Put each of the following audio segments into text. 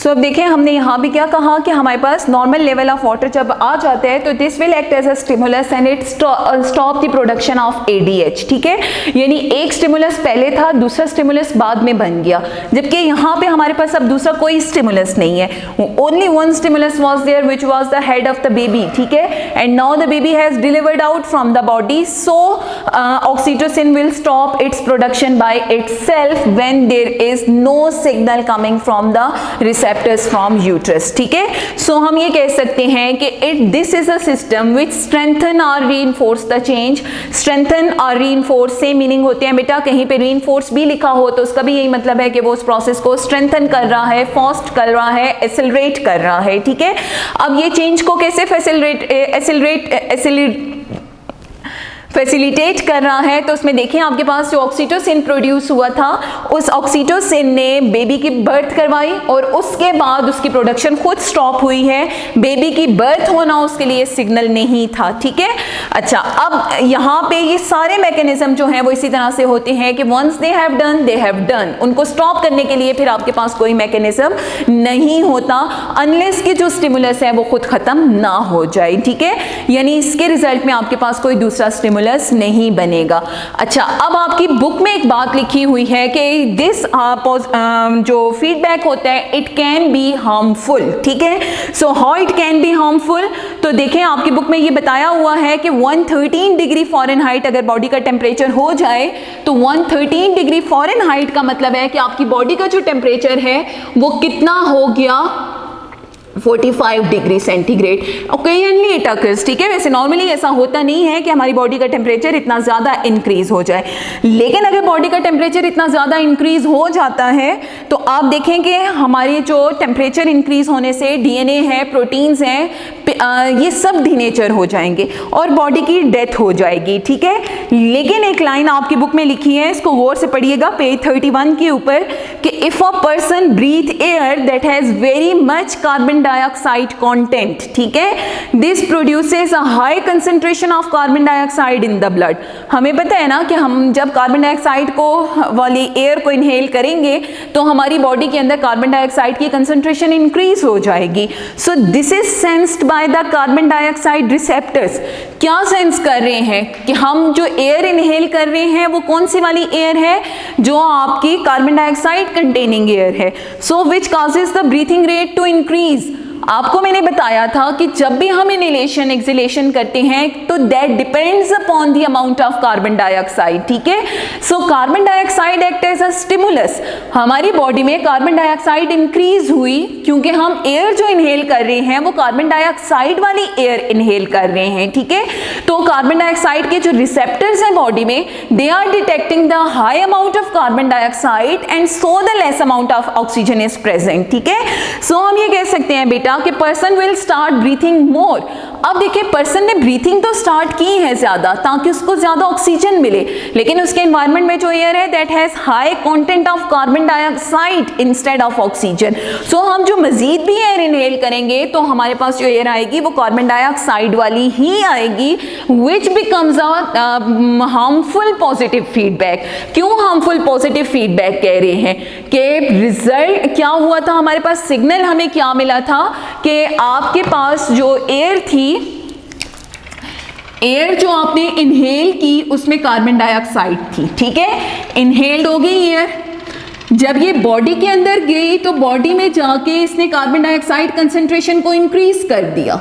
सो अब देखें हमने यहाँ भी क्या कहा कि हमारे पास नॉर्मल लेवल ऑफ वाटर जब आ जाता है तो this will act as a stimulus and it stop the production of ADH, ठीक है। यानी एक स्टिमुलस पहले था, दूसरा स्टिमुलस बाद में बन गया, जबकि यहाँ पे हमारे पास अब दूसरा कोई स्टिमुलस नहीं है, only one stimulus was there which was the head of the baby, ठीक है। And now the baby has delivered out from the body, so oxytocin will stop its production by itself when there is no signal coming from the receptors from uterus, ठीक है। So हम ये कह सकते हैं कि this is a system which strengthen और reinforce the change. Strengthen और रीइंफोर्स सेम मीनिंग होते हैं बेटा, कहीं पे रीइंफोर्स भी लिखा हो तो उसका भी यही मतलब है कि वो उस प्रोसेस को स्ट्रेंथन कर रहा है, फास्ट कर रहा है, एक्सेलरेट कर रहा है, ठीक है। अब ये चेंज को कैसे फैसिलिटेट कर रहा है, तो उसमें देखिए आपके पास जो ऑक्सीटोसिन प्रोड्यूस हुआ था, उस ऑक्सीटोसिन ने बेबी की बर्थ करवाई और उसके बाद उसकी प्रोडक्शन खुद स्टॉप हुई है। बेबी की बर्थ होना उसके लिए सिग्नल नहीं था, ठीक है। अच्छा, अब यहाँ पे ये सारे मैकेनिज्म जो हैं वो इसी तरह से होते हैं कि वंस दे हैव डन, उनको स्टॉप करने के लिए फिर आपके पास कोई मैकेनिज्म नहीं होता अनलेस कि जो स्टिमुलस है वो खुद खत्म ना हो जाए, ठीक है। यानी इसके रिजल्ट में आपके पास कोई दूसरा स्टिमुलस नहीं बनेगा। अच्छा, अब आपकी बुक में एक बात लिखी हुई है कि दिस जो फीडबैक होता है इट कैन बी हार्मफुल, ठीक है। So how it can be harmful, तो देखें आपकी बुक में ये बताया हुआ है कि 113 डिग्री फ़ारेनहाइट अगर बॉडी का टेम्परेचर हो जाए तो 113 डिग्री फ़ारेनहाइट का मतलब है कि आपकी बॉडी का जो टेम्परेचर है वो कितना हो गया, 45 degree centigrade. Occasionally it occurs, ठीक है। वैसे नॉर्मली ऐसा होता नहीं है कि हमारी बॉडी का टेम्परेचर इतना ज़्यादा इंक्रीज हो जाए, लेकिन अगर बॉडी का टेम्परेचर इतना ज़्यादा इंक्रीज हो जाता है तो आप देखेंगे हमारे जो टेम्परेचर इंक्रीज होने से DNA है, प्रोटीन्स हैं, ये सब डीनेचर हो जाएंगे और बॉडी की डेथ हो जाएगी, ठीक है। लेकिन एक लाइन आपकी बुक में लिखी है, इसको गौर से पढ़िएगा पेज 31 के ऊपर, कि if a person breath air that has very much carbon dioxide content, ठीक है, this produces a high concentration of carbon dioxide in the blood. हमें पता है ना कि हम जब कार्बन डाइऑक्साइड को वाली एयर को इनहेल करेंगे तो हमारी बॉडी के अंदर कार्बन डाइऑक्साइड की कंसंट्रेशन इंक्रीज हो जाएगी। So this is sensed by the carbon dioxide receptors. क्या सेंस कर रहे हैं कि हम जो एयर इनहेल कर रहे हैं वो कौन सी वाली एयर है, जो आपकी कार्बन डाइऑक्साइड कंटेनिंग एयर है। So which causes the breathing rate to increase. आपको मैंने बताया था कि जब भी हम इनहेलेशन एक्सहेलेशन करते हैं तो that depends upon the amount of carbon dioxide, ठीक है। So carbon dioxide act as a stimulus. हमारी बॉडी में कार्बन डाइऑक्साइड इंक्रीज हुई क्योंकि हम एयर जो इनहेल कर रहे हैं वो कार्बन डाइऑक्साइड वाली एयर इनहेल कर रहे हैं, ठीक है। तो कार्बन डाइऑक्साइड के जो रिसेप्टर्स हैं बॉडी में, they are detecting the high amount of carbon dioxide and so the less amount of oxygen is present, ठीक है। सो हम ये कह सकते हैं बेटा कि पर्सन विल स्टार्ट ब्रीथिंग मोर। अब देखिए पर्सन ने ब्रीथिंग तो स्टार्ट की है ज्यादा ताकि उसको ज्यादा ऑक्सीजन मिले, लेकिन उसके एनवायरनमेंट में जो एयर है that has high content of carbon dioxide instead of oxygen. So हम जो मजीद भी एयर इनहेल करेंगे तो हमारे पास जो एयर आएगी वो कार्बन डाइऑक्साइड वाली ही आएगी, which becomes a harmful positive feedback. क्यों हार्मफुल पॉजिटिव फीडबैक कह रहे हैं कि रिजल्ट क्या हुआ था, हमारे पास सिग्नल हमें क्या मिला था कि आपके पास जो एयर थी, एयर जो आपने इनहेल की उसमें कार्बन डाइऑक्साइड थी, ठीक है। इनहेल्ड हो गई एयर, जब ये बॉडी के अंदर गई तो बॉडी में जाके इसने कार्बन डाइऑक्साइड कंसंट्रेशन को इंक्रीज कर दिया,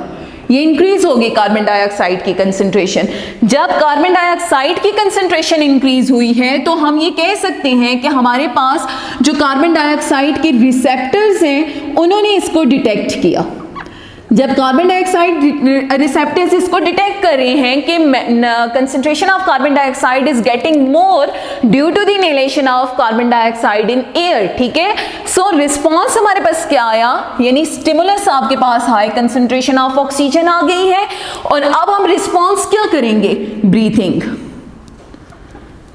ये इंक्रीज होगी कार्बन डाइऑक्साइड की कंसंट्रेशन। जब कार्बन डाइऑक्साइड की कंसंट्रेशन इंक्रीज हुई है तो हम ये कह सकते हैं कि हमारे पास जो कार्बन डाइऑक्साइड के रिसेप्टर्स हैं उन्होंने इसको डिटेक्ट किया। जब कार्बन डाइऑक्साइड रिसेप्टर्स इसको डिटेक्ट कर रहे हैं कि concentration of carbon dioxide is getting more due to the inhalation of carbon dioxide in air, ठीक है। सो रिस्पॉन्स हमारे पास क्या आया, यानी स्टिमुलस आपके पास हाई कंसंट्रेशन ऑफ ऑक्सीजन आ गई है और अब हम रिस्पॉन्स क्या करेंगे, ब्रीथिंग।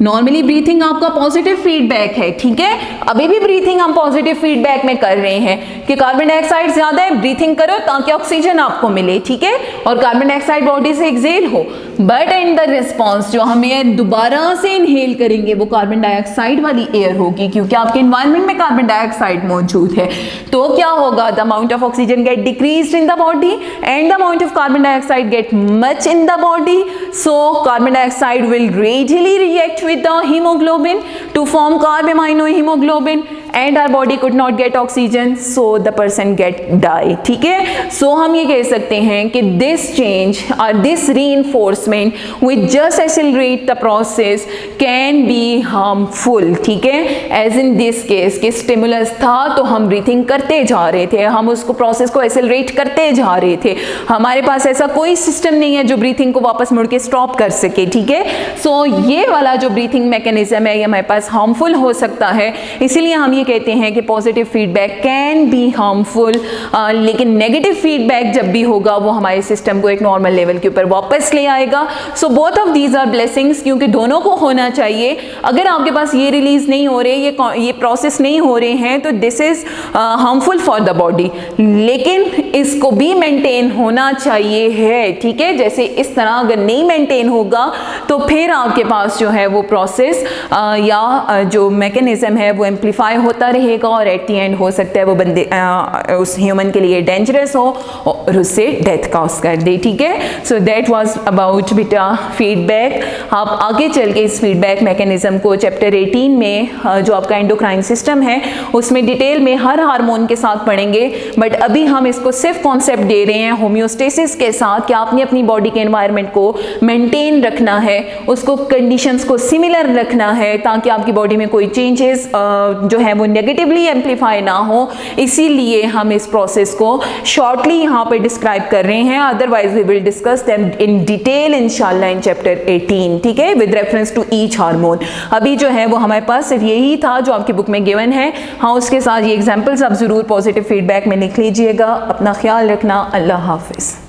नॉर्मली ब्रीथिंग आपका पॉजिटिव फीडबैक है, ठीक है। अभी भी ब्रीथिंग हम पॉजिटिव फीडबैक में कर रहे हैं कि कार्बन डाइऑक्साइड ज्यादा है, ब्रीथिंग करो ताकि ऑक्सीजन आपको मिले, ठीक है, और कार्बन डाइऑक्साइड बॉडी से एक्सहेल हो। बट इन द रिस्पॉन्स जो हम एयर दोबारा से इनहेल करेंगे वो कार्बन डाइऑक्साइड वाली एयर होगी, क्योंकि आपके एनवायरनमेंट में कार्बन डाइऑक्साइड मौजूद है। तो क्या होगा, the amount of oxygen get decreased in the body and the amount of carbon dioxide get much in the body, so carbon dioxide will gradually react with the haemoglobin to form carbamino haemoglobin and our body could not get oxygen, so the person get die। ठीक है, so हम ये कह सकते हैं कि this change or this reinforcement which just accelerate the process can be harmful। ठीक है, as in this case कि stimulus था तो हम breathing करते जा रहे थे, हम उसको process को accelerate करते जा रहे थे, हमारे पास ऐसा कोई system नहीं है जो breathing को वापस मुड़ के stop कर सके। ठीक है, so ये वाला जो breathing mechanism है ये हमारे पास harmful हो सकता है, इसीलिए हम ये कहते हैं कि positive feedback can be harmful, लेकिन नेगेटिव फीडबैक जब भी होगा वो हमारे सिस्टम को एक नॉर्मल लेवल के ऊपर वापस ले आएगा। So both of these are blessings, क्योंकि दोनों को होना चाहिए। अगर आपके पास ये रिलीज नहीं हो रहे, ये प्रोसेस नहीं हो रहे हैं, तो this is harmful for the body, लेकिन इसको भी मेंटेन होना चाहिए है। ठीक है, जैसे इस तरह अगर नहीं मेंटेन होगा तो फिर आपके पास जो है वो प्रोसेस या जो मैकेनिज्म है वो एम्पलीफाई होता रहेगा और एट दी एंड हो सकता है वो बंदे उस ह्यूमन के लिए डेंजरस हो और उससे डेथ कॉज कर दे। ठीक है, सो दैट वाज अबाउट बेटा फीडबैक। आप आगे चल के इस फीडबैक मैकेनिज्म को चैप्टर 18 में जो आपका एंडोक्राइन सिस्टम है उसमें डिटेल में हर हार्मोन के साथ पढ़ेंगे, बट अभी हम इसको सिर्फ कॉन्सेप्ट दे रहे हैं होम्योस्टेसिस के साथ कि आपने अपनी बॉडी के एनवायरनमेंट को मेंटेन रखना है, उसको कंडीशंस को सिमिलर रखना है ताकि आपकी बॉडी में कोई चेंजेस जो है वो नेगेटिवली एम्पलीफाई ना हो। इसीलिए हम इस प्रोसेस को शॉर्टली यहाँ पे डिस्क्राइब कर रहे हैं, otherwise we will discuss them in detail इंशाल्लाह इन चैप्टर 18। ठीक है, with reference to each hormone. अभी जो है वो हमारे पास सिर्फ यही था जो आपकी बुक में गिवन है। हाँ, उसके साथ ये एग्जाम्पल्स आप जरूर पॉजिटिव फीडबैक में लिख लीजिएगा। अपना ख्याल रखना, अल्लाह हाफिज।